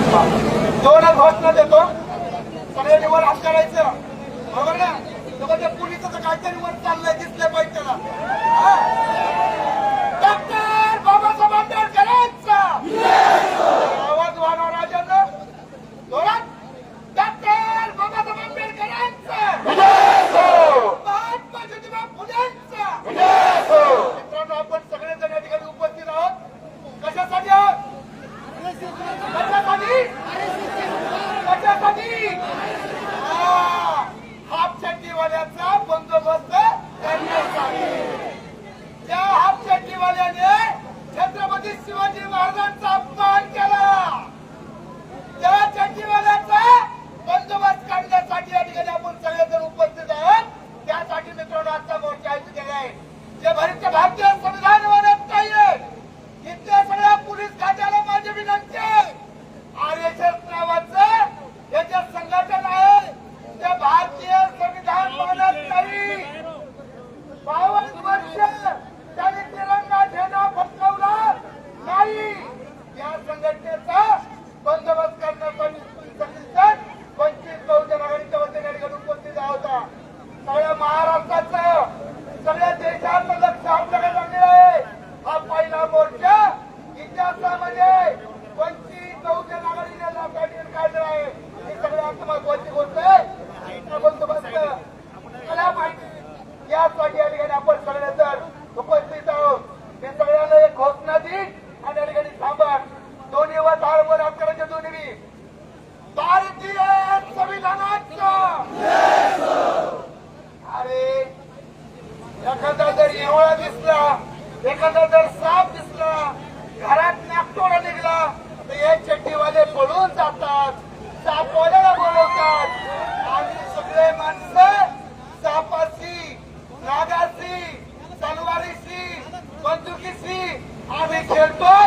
दोनच घोषणा देतो, सगळ्यांनी वर हात करायचं, बरोबर ना? त्या पोलिसाचं काहीतरी वर चाललंय, दिसले पाहिजे त्याला. डॉक्टर बाबासाहेब आंबेडकरांचा आवाज वाढवा राजांना, जोरात. डॉक्टर बाबासाहेब आंबेडकरांचा, महात्मा ज्योतिबा फुलेंचा. मित्रांनो, आपण सगळेजण या ठिकाणी उपस्थित आहोत. कशासाठी आहोत? कशासाठी? कशासाठी? हाफ चड्डीवाल्याचा बंदोबस्त करण्यासाठी. त्या हाफ चड्डीवाल्याने छत्रपती शिवाजी महाराजांचा अपमान केला. त्या चड्डीवाल्याचा बंदोबस्त करण्यासाठी या ठिकाणी आपण सगळेजण उपस्थित आहोत. त्यासाठी मित्रांनो आजचा मोर्चा आयोजित केला आहे. जे भारतीय संविधान बनत नाहीये, इथल्या सगळ्या पोलीस खात्याला माझी विनंती आहे. RSS नावाचं याच्या संघटन आहे, ते भारतीय संविधान बनत नाही. 52 वर्ष त्यांनी तिरंगा झेंडा फडकवला नाही. या संघटनेचा बंदोबस्त करण्यासाठी वंचित बहुजन आघाडीच्या वतीने उपस्थित होता. सगळ्या महाराष्ट्राचं, सगळ्या देशाचं लक्ष आपल्याकडे लागलेलं आहे. हा पहिला मोर्चा इतिहासामध्ये वंचित बहुजन आघाडीने काढला आहे. ही सगळ्यात महत्वाची गोष्ट आहे. बंदोबस्त केला पाहिजे, यासाठी या ठिकाणी आपण सगळेजण उपस्थित आहोत. मी सगळ्यांना एक घोषणा देईन आणि या ठिकाणी थांबा. दोन्ही व ताळवर हात करायचे. दोन्ही भारतीय संविधानाचा. अरे एखादा जर हिवाळा दिसला, एखादा जर साप दिसला, घरात नागतोडा निघला, तर हे चड्डीवाले पळून जातात, सापवाल्याला बोलवतात. आणि सगळे माणसं सापाशी, नागाशी, तलवारीशी, बंदुकीशी आम्ही खेळतो.